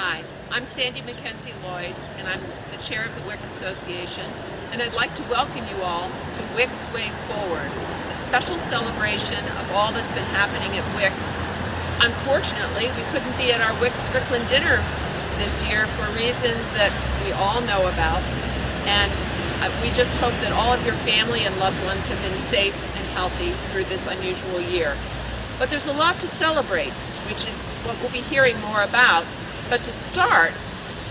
Hi, I'm Sandy Mackenzie Lloyd, and I'm the chair of the Wyck Association, and I'd like to welcome you all to Wyck's Way Forward, a special celebration of all that's been happening at Wyck. Unfortunately, we couldn't be at our Wyck Strickland dinner this year for reasons that we all know about, and we just hope that all of your family and loved ones have been safe and healthy through this unusual year. But there's a lot to celebrate, which is what we'll be hearing more about. But to start,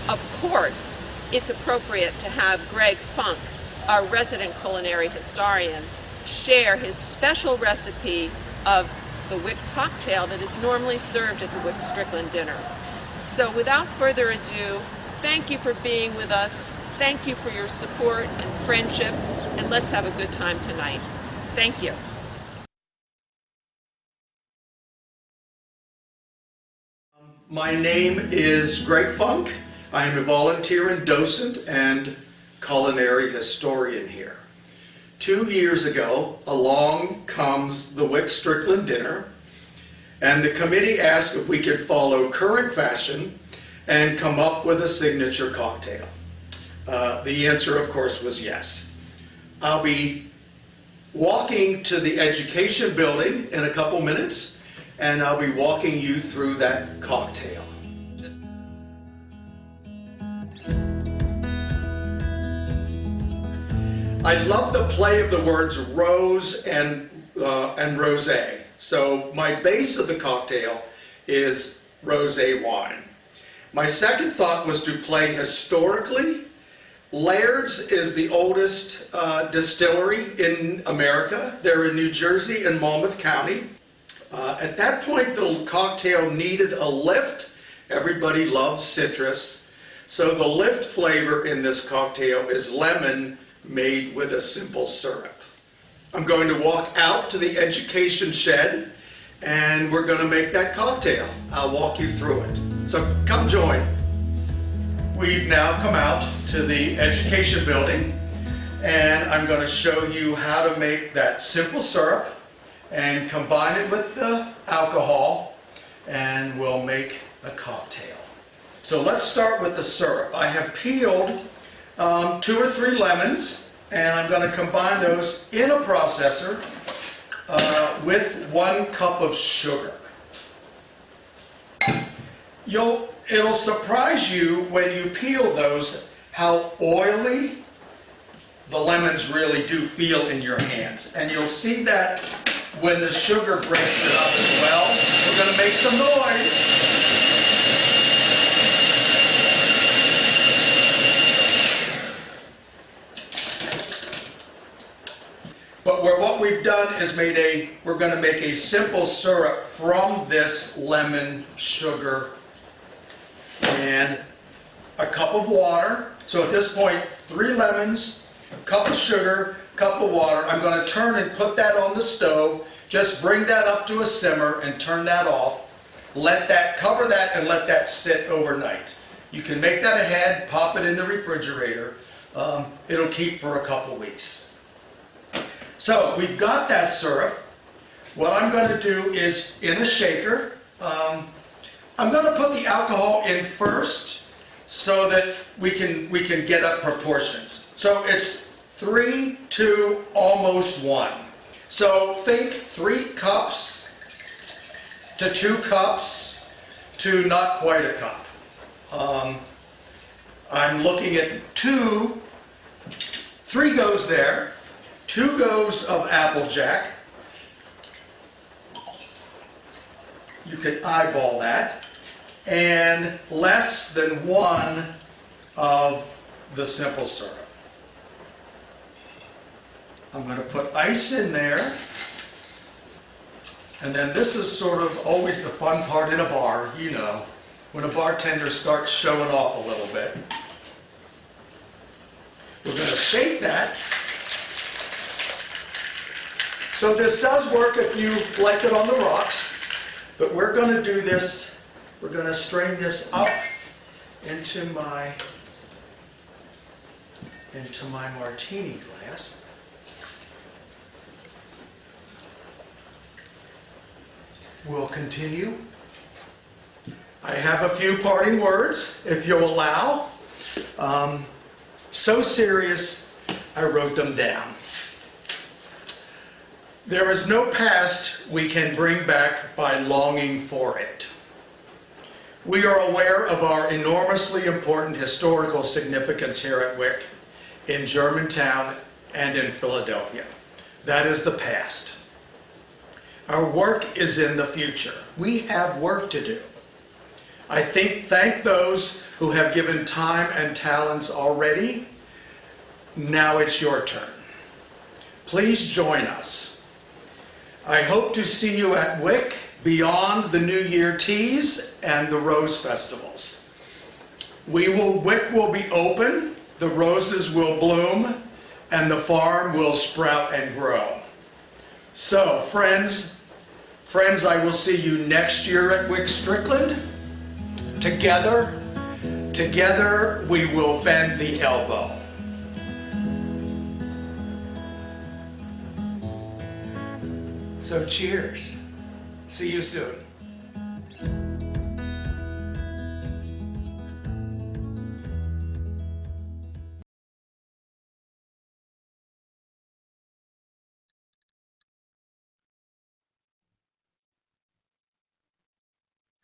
of course, it's appropriate to have Greg Funk, our resident culinary historian, share his special recipe of the Wyck cocktail that is normally served at the Wyck Strickland dinner. So without further ado, thank you for being with us. Thank you for your support and friendship, and let's have a good time tonight. Thank you. My name is Greg Funk. I am a volunteer and docent and culinary historian here. 2 years ago, along comes the Wyck Strickland dinner, and the committee asked if we could follow current fashion and come up with a signature cocktail. The answer, of course, was yes. I'll be walking to the education building in a couple minutes, and I'll be walking you through that cocktail. I love the play of the words rose and rosé. So my base of the cocktail is rosé wine. My second thought was to play historically. Laird's is the oldest distillery in America. They're in New Jersey in Monmouth County. At that point, the cocktail needed a lift. Everybody loves citrus. So the lift flavor in this cocktail is lemon made with a simple syrup. I'm going to walk out to the education shed, and we're going to make that cocktail. I'll walk you through it. So come join. We've now come out to the education building, and I'm going to show you how to make that simple syrup and combine it with the alcohol, and we'll make a cocktail. So let's start with the syrup. I have peeled 2 or 3 lemons, and I'm going to combine those in a processor with 1 cup of sugar. It'll surprise you when you peel those how oily the lemons really do feel in your hands, and you'll see that when the sugar breaks it up as well. We're going to make some noise. But what we've done is we're going to make a simple syrup from this lemon sugar and a cup of water. So at this point, 3 lemons, a cup of sugar, cup of water. I'm going to turn and put that on the stove. Just bring that up to a simmer and turn that off. Cover that and let that sit overnight. You can make that ahead, pop it in the refrigerator. It'll keep for a couple weeks. So we've got that syrup. What I'm going to do is, in a shaker, I'm going to put the alcohol in first so that we can get up proportions. So it's 3, 2, almost 1. So think 3 cups to 2 cups to not quite a cup. I'm looking at 3 goes there, 2 goes of Applejack. You can eyeball that. And less than 1 of the simple syrup. I'm going to put ice in there, and then this is sort of always the fun part in a bar, you know, when a bartender starts showing off a little bit. We're going to shake that. So this does work if you like it on the rocks, but we're going to do this, we're going to strain this up into my martini glass. We'll continue. I have a few parting words, if you'll allow. So serious, I wrote them down. There is no past we can bring back by longing for it. We are aware of our enormously important historical significance here at Wyck, in Germantown and in Philadelphia. That is the past. Our work is in the future. We have work to do. I thank those who have given time and talents already. Now it's your turn. Please join us. I hope to see you at Wyck beyond the New Year teas and the Rose Festivals. Wyck will be open, the roses will bloom, and the farm will sprout and grow. So, friends, I will see you next year at Wyck Strickland. Together we will bend the elbow. So cheers. See you soon.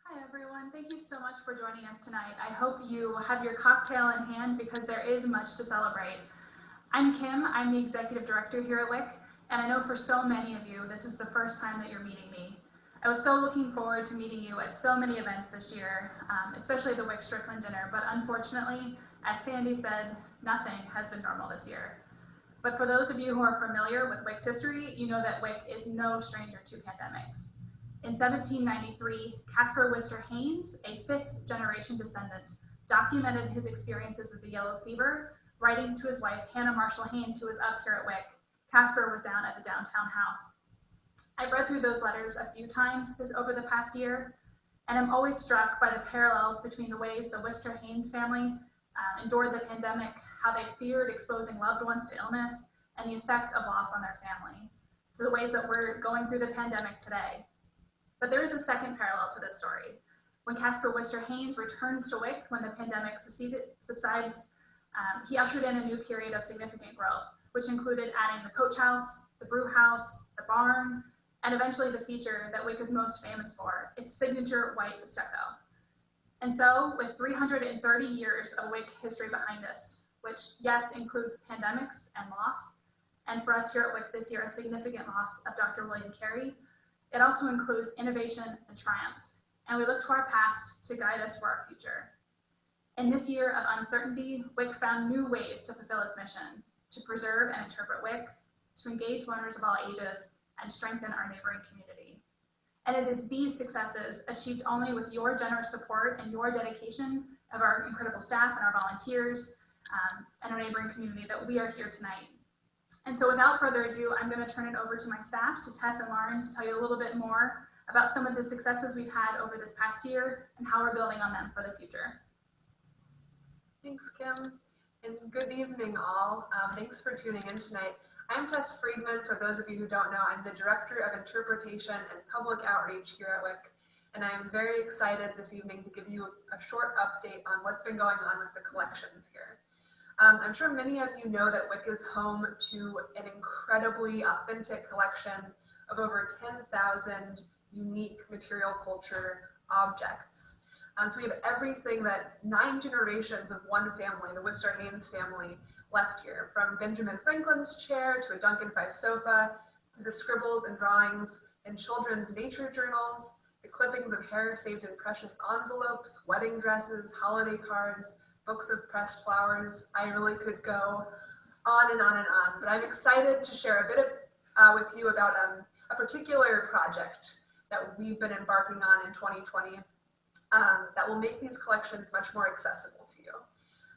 Hi everyone, thank you so much for joining us tonight. I hope you have your cocktail in hand because there is much to celebrate. I'm Kim, I'm the Executive Director here at Wyck, and I know for so many of you this is the first time that you're meeting me. I was so looking forward to meeting you at so many events this year, especially the Wyck Strickland dinner, but unfortunately, as Sandy said, nothing has been normal this year. But for those of you who are familiar with Wyck's history, you know that Wyck is no stranger to pandemics. In 1793, Caspar Wister Haynes, a fifth-generation descendant, documented his experiences with the yellow fever, writing to his wife, Hannah Marshall Haynes, who was up here at Wyck. Caspar was down at the downtown house. I've read through those letters a few times over the past year, and I'm always struck by the parallels between the ways the Wister Haynes family endured the pandemic, how they feared exposing loved ones to illness, and the effect of loss on their family, to the ways that we're going through the pandemic today. But there is a second parallel to this story. When Caspar Wister Haynes returns to Wyck when the pandemic subsides, he ushered in a new period of significant growth, which included adding the coach house, the brew house, the barn, and eventually the feature that Wyck is most famous for, its signature white stucco. And so, with 330 years of Wyck history behind us, which, yes, includes pandemics and loss, and for us here at Wyck this year, a significant loss of Dr. William Carey, it also includes innovation and triumph, and we look to our past to guide us for our future. In this year of uncertainty, Wyck found new ways to fulfill its mission, to preserve and interpret Wyck, to engage learners of all ages, and strengthen our neighboring community. And it is these successes, achieved only with your generous support and your dedication of our incredible staff and our volunteers and our neighboring community, that we are here tonight. And so without further ado, I'm going to turn it over to my staff, to Tess and Lauren, to tell you a little bit more about some of the successes we've had over this past year and how we're building on them for the future. Thanks, Kim, and good evening all. Thanks for tuning in tonight. I'm Tess Friedman. For those of you who don't know, I'm the Director of Interpretation and Public Outreach here at Wyck, and I'm very excited this evening to give you a short update on what's been going on with the collections here. I'm sure many of you know that Wyck is home to an incredibly authentic collection of over 10,000 unique material culture objects. So we have everything that 9 generations of one family, the Wister Haynes family, left here, from Benjamin Franklin's chair to a Duncan Fife sofa, to the scribbles and drawings in children's nature journals, the clippings of hair saved in precious envelopes, wedding dresses, holiday cards, books of pressed flowers. I really could go on and on and on, but I'm excited to share a bit with you about a particular project that we've been embarking on in 2020 that will make these collections much more accessible to you.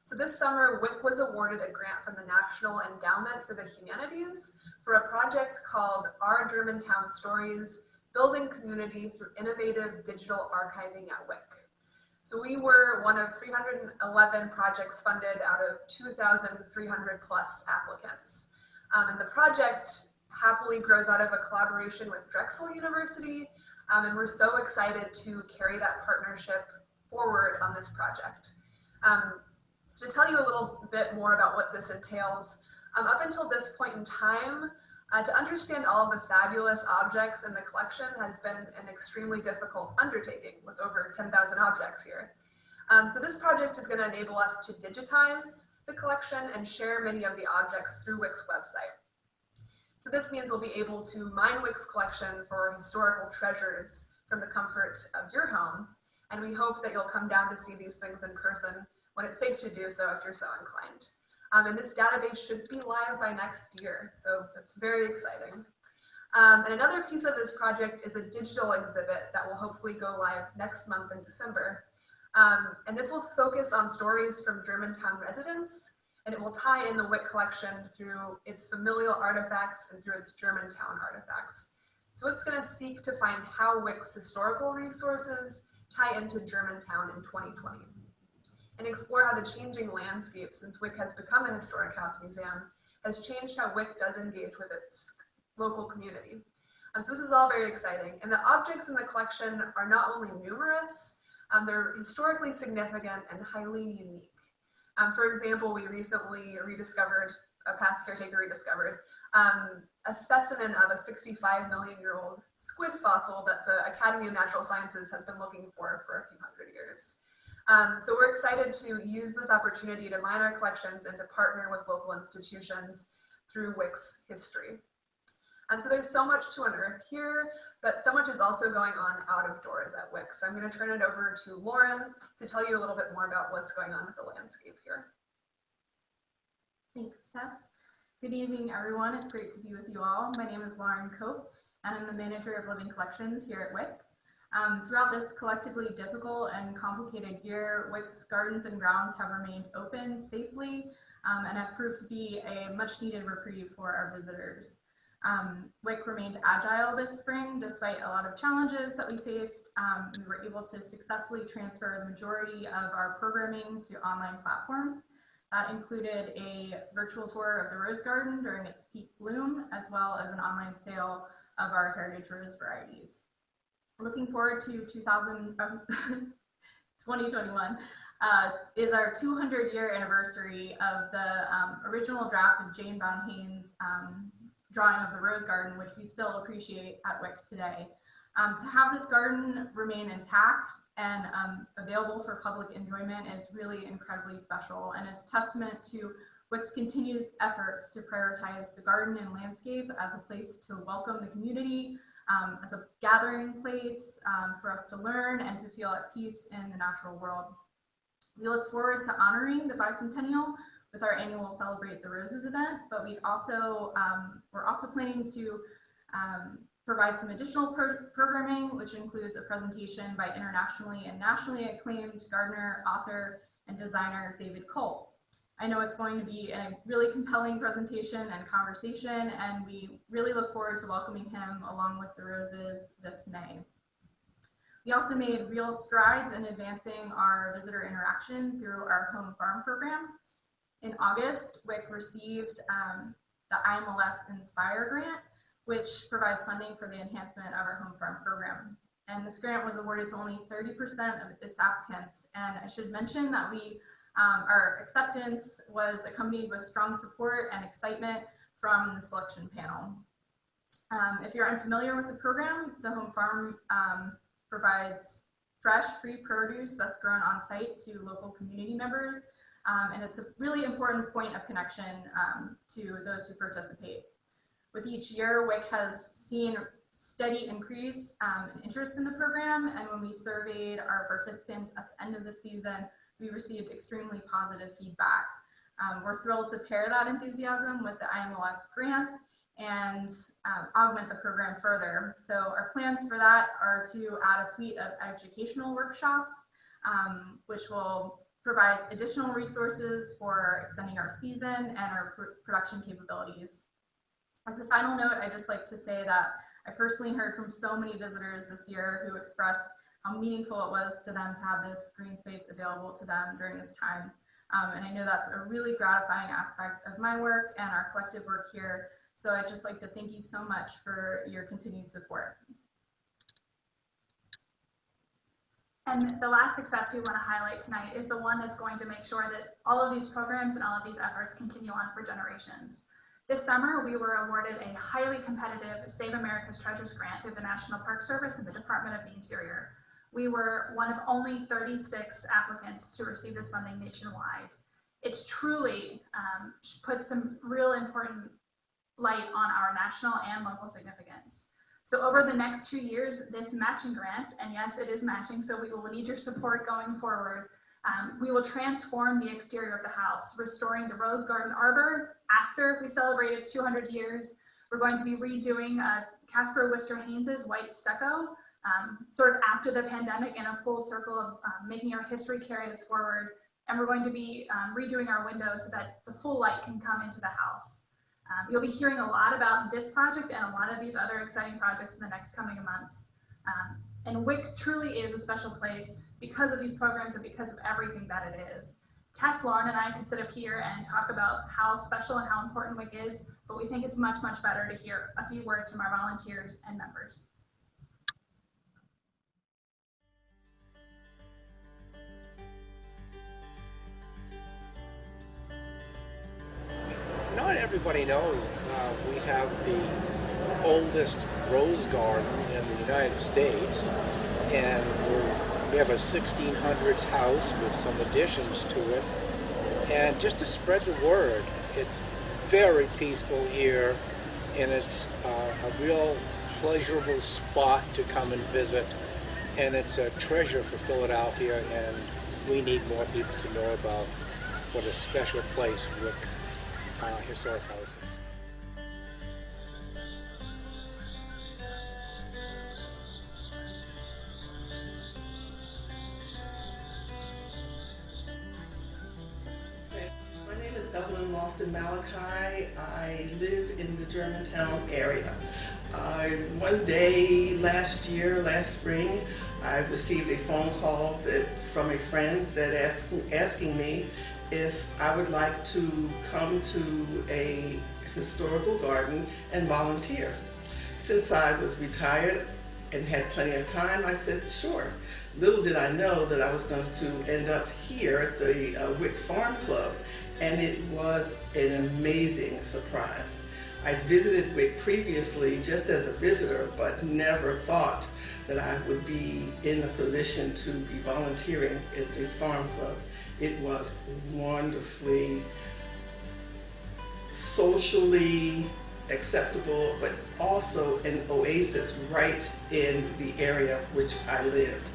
So this summer, Wyck was awarded a grant from the National Endowment for the Humanities for a project called Our Germantown Stories, Building Community Through Innovative Digital Archiving at Wyck. So we were one of 311 projects funded out of 2,300 plus applicants. And the project happily grows out of a collaboration with Drexel University, and we're so excited to carry that partnership forward on this project. So to tell you a little bit more about what this entails, up until this point in time, to understand all of the fabulous objects in the collection has been an extremely difficult undertaking with over 10,000 objects here. So this project is going to enable us to digitize the collection and share many of the objects through Wyck's website. So this means we'll be able to mine Wyck's collection for historical treasures from the comfort of your home, and we hope that you'll come down to see these things in person when it's safe to do so if you're so inclined. And this database should be live by next year, so it's very exciting. And another piece of this project is a digital exhibit that will hopefully go live next month in December. And this will focus on stories from Germantown residents, and it will tie in the Wyck collection through its familial artifacts and through its Germantown artifacts. So it's going to seek to find how Wyck's historical resources tie into Germantown in 2020, and explore how the changing landscape since Wyck has become a historic house museum has changed how Wyck does engage with its local community. So this is all very exciting, and the objects in the collection are not only numerous, they're historically significant and highly unique. For example, we recently rediscovered, a past caretaker rediscovered, a specimen of a 65-million-year-old squid fossil that the Academy of Natural Sciences has been looking for a few hundred years. So we're excited to use this opportunity to mine our collections and to partner with local institutions through Wyck's history. So there's so much to unearth here, but so much is also going on out of doors at Wyck. So I'm going to turn it over to Lauren to tell you a little bit more about what's going on with the landscape here. Thanks, Tess. Good evening, everyone. It's great to be with you all. My name is Lauren Cope, and I'm the manager of Living Collections here at Wyck. Throughout this collectively difficult and complicated year, Wyck's gardens and grounds have remained open safely and have proved to be a much needed reprieve for our visitors. Wyck remained agile this spring despite a lot of challenges that we faced. We were able to successfully transfer the majority of our programming to online platforms. That included a virtual tour of the rose garden during its peak bloom, as well as an online sale of our heritage rose varieties. Looking forward to 2021 is our 200-year anniversary of the original draft of Jane Brown Haynes' drawing of the rose garden, which we still appreciate at Wyck today. To have this garden remain intact and available for public enjoyment is really incredibly special, and is testament to Wyck's continued efforts to prioritize the garden and landscape as a place to welcome the community, as a gathering place for us to learn and to feel at peace in the natural world. We look forward to honoring the bicentennial with our annual Celebrate the Roses event, but we're also planning to provide some additional programming, which includes a presentation by internationally and nationally acclaimed gardener, author, and designer David Cole. I know it's going to be a really compelling presentation and conversation, and we really look forward to welcoming him along with the roses this May. We also made real strides in advancing our visitor interaction through our home farm program. In August, Wyck received the IMLS Inspire grant, which provides funding for the enhancement of our home farm program. And this grant was awarded to only 30% of its applicants. And I should mention that our acceptance was accompanied with strong support and excitement from the selection panel. If you're unfamiliar with the program, the home farm provides fresh, free produce that's grown on site to local community members. And it's a really important point of connection to those who participate. With each year, Wyck has seen steady increase in interest in the program, and when we surveyed our participants at the end of the season, we received extremely positive feedback. We're thrilled to pair that enthusiasm with the IMLS grant and augment the program further. So our plans for that are to add a suite of educational workshops, which will provide additional resources for extending our season and our production capabilities. As a final note, I'd just like to say that I personally heard from so many visitors this year who expressed how meaningful it was to them to have this green space available to them during this time. And I know that's a really gratifying aspect of my work and our collective work here. So I'd just like to thank you so much for your continued support. And the last success we want to highlight tonight is the one that's going to make sure that all of these programs and all of these efforts continue on for generations. This summer, we were awarded a highly competitive Save America's Treasures grant through the National Park Service and the Department of the Interior. We were one of only 36 applicants to receive this funding nationwide. It's truly put some real important light on our national and local significance. So over the next 2 years, this matching grant, and yes, it is matching, so we will need your support going forward. We will transform the exterior of the house, restoring the Rose Garden Arbor after we celebrate its 200 years. We're going to be redoing Casper Wister Haynes's white stucco, sort of after the pandemic, in a full circle of making our history carry us forward. And we're going to be redoing our windows so that the full light can come into the house. You'll be hearing a lot about this project and a lot of these other exciting projects in the next coming months. And Wyck truly is a special place because of these programs and because of everything that it is. Tess, Lauren, and I could sit up here and talk about how special and how important Wyck is, but we think it's much, much better to hear a few words from our volunteers and members. Not everybody knows we have the oldest rose garden in the United States, and we have a 1600s house with some additions to it. And just to spread the word, it's very peaceful here, and it's a real pleasurable spot to come and visit, and it's a treasure for Philadelphia, and we need more people to know about what a special place Wyck Historic House is. My name is Evelyn Lofton Malachi. I live in the Germantown area. One day last spring, I received a phone call from a friend that asking me if I would like to come to a historical garden and volunteer. Since I was retired and had plenty of time, I said sure. Little did I know that I was going to end up here at the Wyck Farm Club, and it was an amazing surprise. I visited Wyck previously just as a visitor, but never thought that I would be in the position to be volunteering at the Farm Club. It was wonderfully socially acceptable, but also an oasis right in the area which I lived.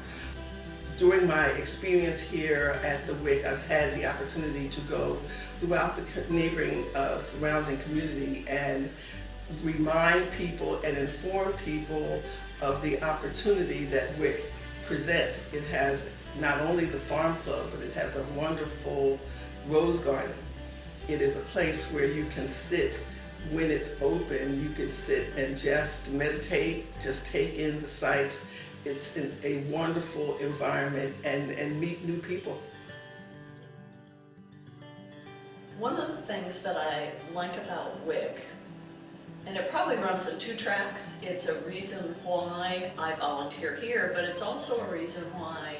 During my experience here at the Wyck, I've had the opportunity to go throughout the neighboring surrounding community and remind people and inform people of the opportunity that Wyck presents. It has not only the farm club, but it has a wonderful rose garden. It is a place where you can sit when it's open. You can sit and just meditate, just take in the sights. It's a wonderful environment and meet new people. One of the things that I like about Wyck, and it probably runs on 2 tracks, it's a reason why I volunteer here, but it's also a reason why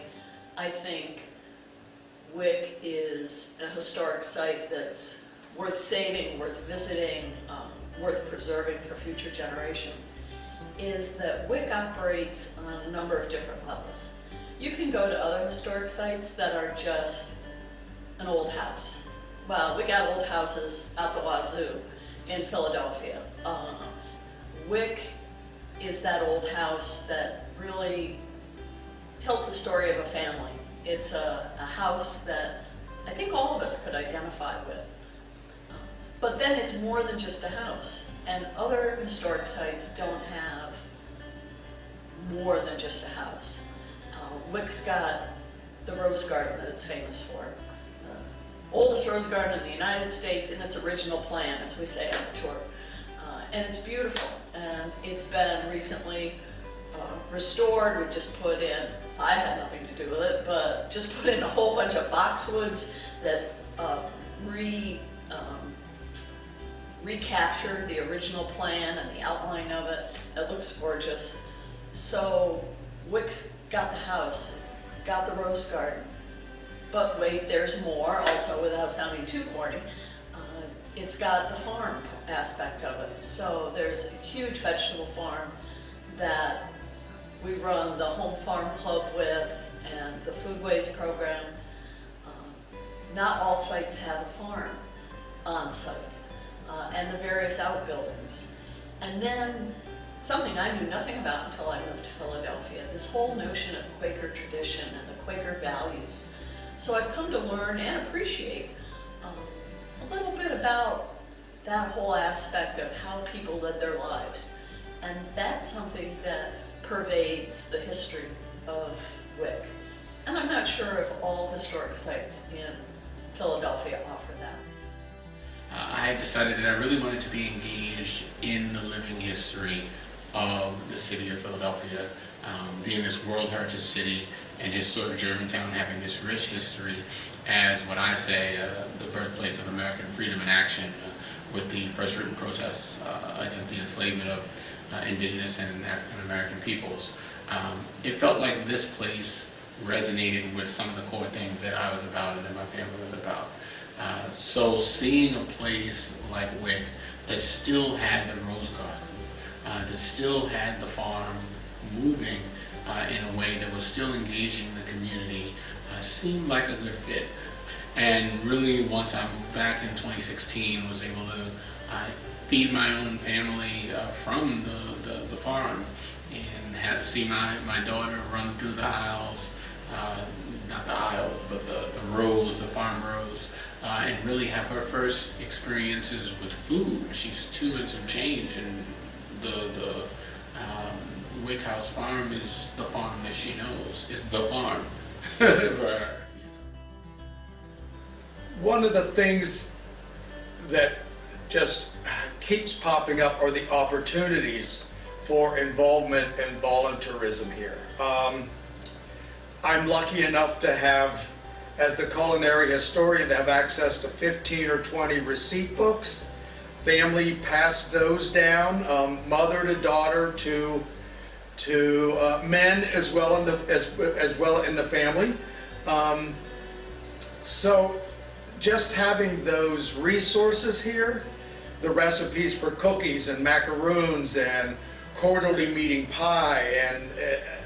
I think Wyck is a historic site that's worth saving, worth visiting, worth preserving for future generations, is that Wyck operates on a number of different levels. You can go to other historic sites that are just an old house. Well, we got old houses out the wazoo in Philadelphia. Wyck is that old house that really tells the story of a family. It's a house that I think all of us could identify with. But then it's more than just a house, and other historic sites don't have more than just a house. Wyck's got the rose garden that it's famous for. Oldest rose garden in the United States in its original plan, as we say on the tour. And it's beautiful, and it's been recently restored. We just put in, I had nothing to do with it, but just put in a whole bunch of boxwoods that recaptured the original plan and the outline of it. It looks gorgeous. So Wyck's got the house. got the rose garden. But wait, there's more, also without sounding too corny. It's got the farm aspect of it. So there's a huge vegetable farm that we run the Home Farm Club with and the Foodways program. Not all sites have a farm on site, and the various outbuildings. And then something I knew nothing about until I moved to Philadelphia, this whole notion of Quaker tradition and the Quaker values. So I've come to learn and appreciate a little bit about that whole aspect of how people led their lives. And that's something that pervades the history of Wyck. And I'm not sure if all historic sites in Philadelphia offer that. I had decided that I really wanted to be engaged in the living history of the city of Philadelphia, being this World Heritage City and historic Germantown having this rich history as what I say, the birthplace of American freedom and action with the first written protests against the enslavement of indigenous and African American peoples. It felt like this place resonated with some of the core things that I was about and that my family was about. So seeing a place like Wyck that still had the rose garden, that still had the farm moving in a way that was still engaging the community, seemed like a good fit. And really, once I moved back in 2016, was able to feed my own family from the farm and had to see my daughter run through the aisles, not the aisle, but the rows, the farm rows, and really have her first experiences with food. She's 2 and some change, and the Wyck House Farm is the farm that she knows. It's the farm for her. One of the things that just keeps popping up are the opportunities for involvement and volunteerism here. I'm lucky enough to have, as the culinary historian, to have access to 15 or 20 receipt books. Family passed those down, mother to daughter to men as well in the family. So just having those resources here, the recipes for cookies and macaroons and quarterly meeting pie, and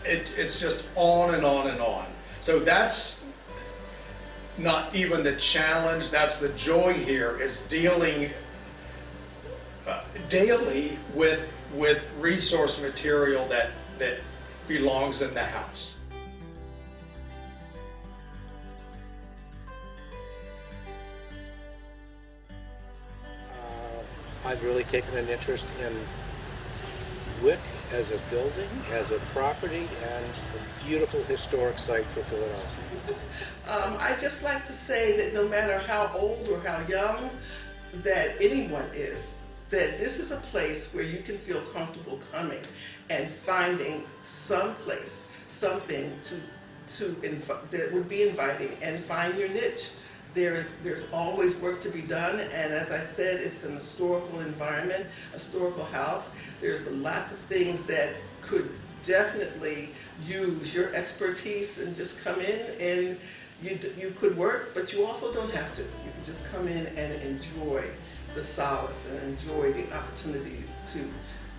it's just on and on and on. So that's not even the challenge, that's the joy here, is dealing daily with resource material that belongs in the house. I've really taken an interest in Wyck as a building, as a property, and a beautiful historic site for Philadelphia. I just like to say that no matter how old or how young that anyone is, that this is a place where you can feel comfortable coming and finding some place, something that would be inviting, and find your niche. There's always work to be done, and as I said, it's an historical environment, historical house. There's lots of things that could definitely use your expertise and just come in, and you could work, but you also don't have to. You can just come in and enjoy the solace and enjoy the opportunity to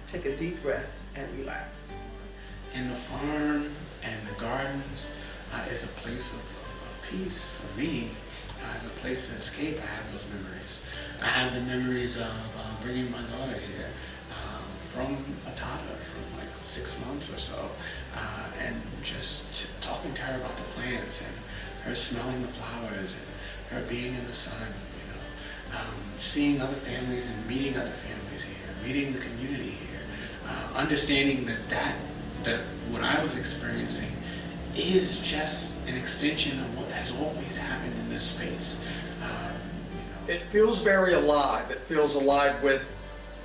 take a deep breath and relax. And the farm and the gardens is a place of peace for me. As a place to escape, I have those memories. I have the memories of bringing my daughter here from a toddler, from like 6 months or so, and just talking to her about the plants and her smelling the flowers and her being in the sun, you know, seeing other families and meeting other families here, meeting the community here, understanding that what I was experiencing is just an extension of what has always happened in this space. It feels very alive. It feels alive with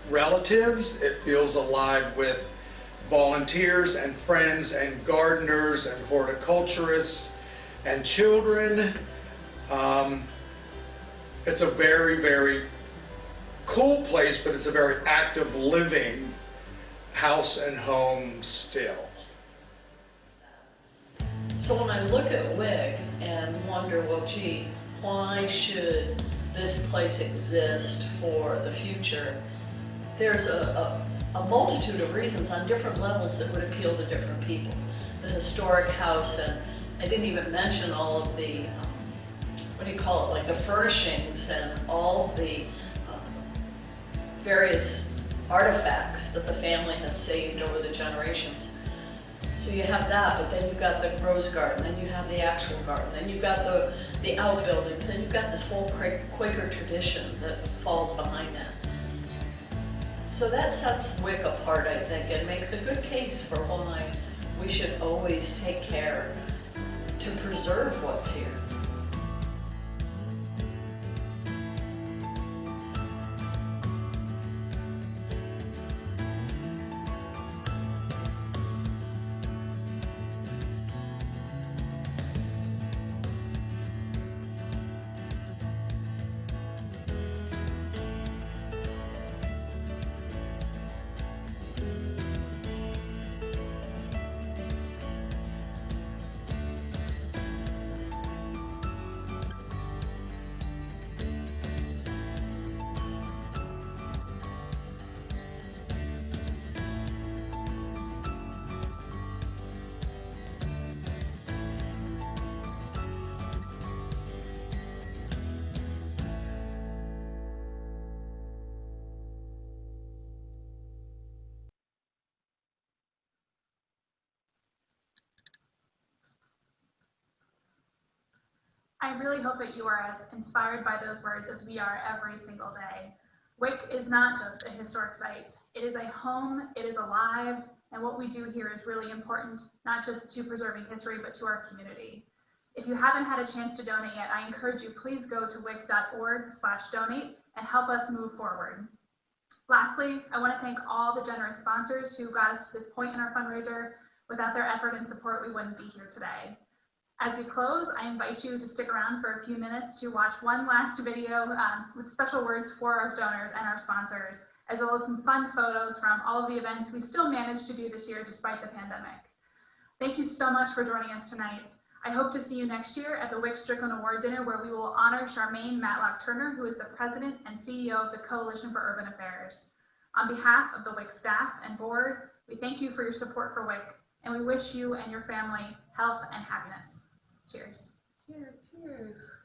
relatives. It feels alive with volunteers and friends and gardeners and horticulturists and children. It's a very, very cool place, but it's a very active living house and home still. So when I look at Wyck and wonder, well, gee, why should this place exist for the future? There's a multitude of reasons on different levels that would appeal to different people. The historic house, and I didn't even mention all of the, what do you call it, like the furnishings and all the various artifacts that the family has saved over the generations. So you have that, but then you've got the rose garden, then you have the actual garden, then you've got the outbuildings, and you've got this whole Quaker tradition that falls behind that. So that sets Wyck apart, I think, and makes a good case for why we should always take care to preserve what's here. I really hope that you are as inspired by those words as we are every single day. Wyck is not just a historic site. It is a home, it is alive, and what we do here is really important, not just to preserving history, but to our community. If you haven't had a chance to donate yet, I encourage you, please go to wyck.org/donate and help us move forward. Lastly, I want to thank all the generous sponsors who got us to this point in our fundraiser. Without their effort and support, we wouldn't be here today. As we close, I invite you to stick around for a few minutes to watch one last video with special words for our donors and our sponsors, as well as some fun photos from all of the events we still managed to do this year despite the pandemic. Thank you so much for joining us tonight. I hope to see you next year at the Wyck Strickland Award Dinner, where we will honor Charmaine Matlock-Turner, who is the President and CEO of the Coalition for Urban Affairs. On behalf of the Wyck staff and board, we thank you for your support for Wyck, and we wish you and your family health and happiness. Cheers. Cheers.